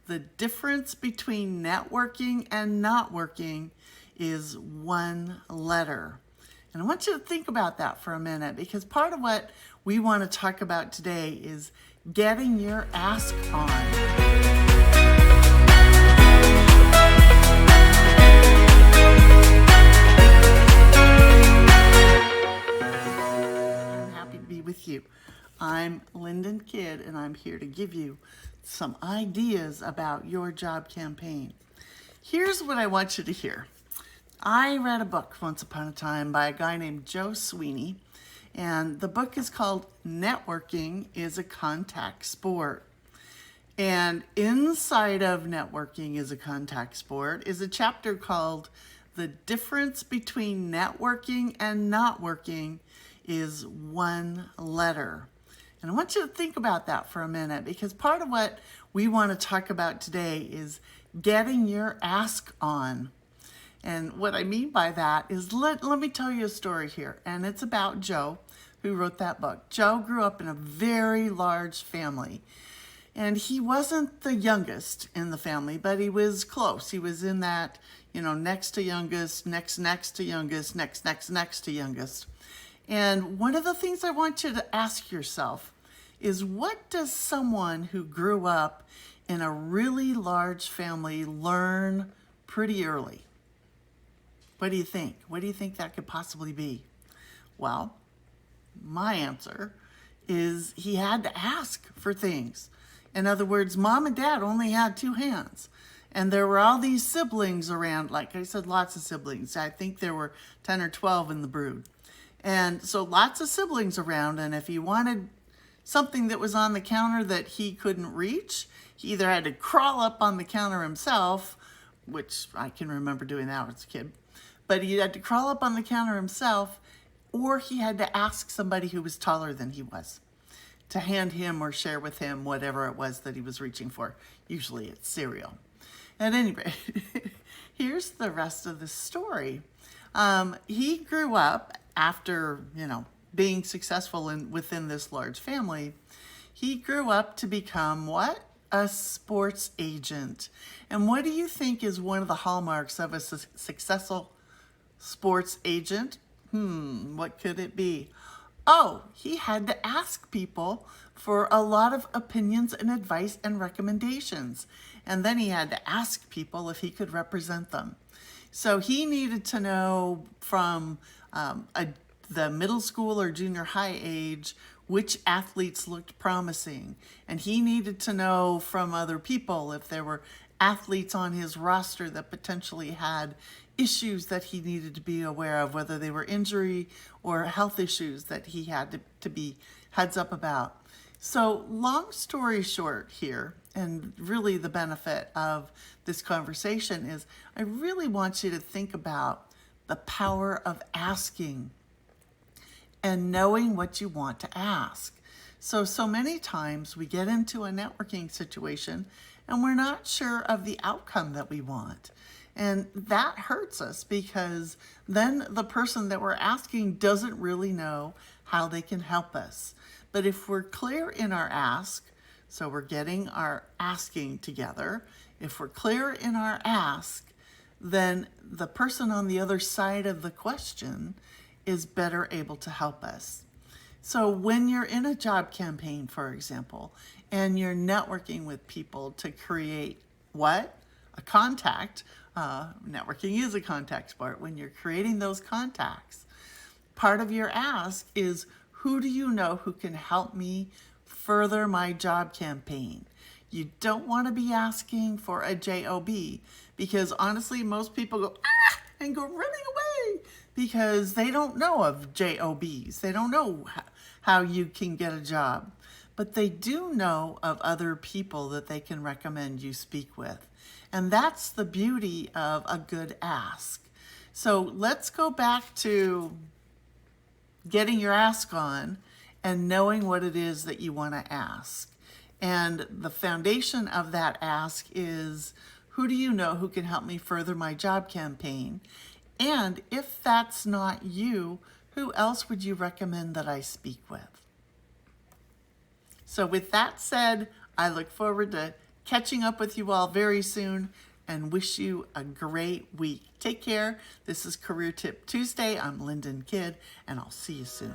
The difference between networking and not working is one letter. And I want you to think about that for a minute, because part of what we want to talk about today is getting your ask on. I'm happy to be with you. I'm Lynden Kidd, and I'm here to give you some ideas about your job campaign. Here's what I want you to hear. I read a book once upon a time by a guy named Joe Sweeney, and the book is called Networking is a Contact Sport. And inside of Networking is a Contact Sport is a chapter called The Difference Between Networking and Not Working is One Letter. And I want you to think about that for a minute, because part of what we want to talk about today is getting your ask on. And what I mean by that is, let me tell you a story here. And it's about Joe, who wrote that book. Joe grew up in a very large family. And he wasn't the youngest in the family, but he was close. He was in that, next to youngest, next to youngest, next to youngest. And one of the things I want you to ask yourself is, what does someone who grew up in a really large family learn pretty early? What do you think? What do you think that could possibly be? Well, my answer is he had to ask for things. In other words, mom and dad only had two hands. And there were all these siblings around. Like I said, lots of siblings. I think there were 10 or 12 in the brood. And so lots of siblings around. And if he wanted something that was on the counter that he couldn't reach, he either had to crawl up on the counter himself, which I can remember doing that as a kid, but he had to crawl up on the counter himself, or he had to ask somebody who was taller than he was to hand him or share with him whatever it was that he was reaching for. Usually it's cereal. At any rate, here's the rest of the story. He grew up after, being successful within this large family. He grew up to become what? A sports agent. And what do you think is one of the hallmarks of a successful sports agent? What could it be? Oh, he had to ask people for a lot of opinions and advice and recommendations. And then he had to ask people if he could represent them. So he needed to know from the middle school or junior high age which athletes looked promising. And he needed to know from other people if there were athletes on his roster that potentially had issues that he needed to be aware of, whether they were injury or health issues that he had to be heads up about. So long story short here, and really the benefit of this conversation is, I really want you to think about the power of asking and knowing what you want to ask. So many times we get into a networking situation and we're not sure of the outcome that we want. And that hurts us, because then the person that we're asking doesn't really know how they can help us. But if we're clear in our ask, so we're getting our asking together, if we're clear in our ask, then the person on the other side of the question is better able to help us. So when you're in a job campaign, for example, and you're networking with people to create what? A contact. Networking is a contact sport. When you're creating those contacts, part of your ask is, who do you know who can help me further my job campaign? You don't want to be asking for a job, because honestly, most people go, and go running away, because they don't know of jobs. They don't know how you can get a job, but they do know of other people that they can recommend you speak with. And that's the beauty of a good ask. So let's go back to getting your ask on and knowing what it is that you want to ask. And the foundation of that ask is, who do you know who can help me further my job campaign? And if that's not you, who else would you recommend that I speak with? So with that said, I look forward to catching up with you all very soon and wish you a great week. Take care. This is Career Tip Tuesday. I'm Lynden Kidd, and I'll see you soon.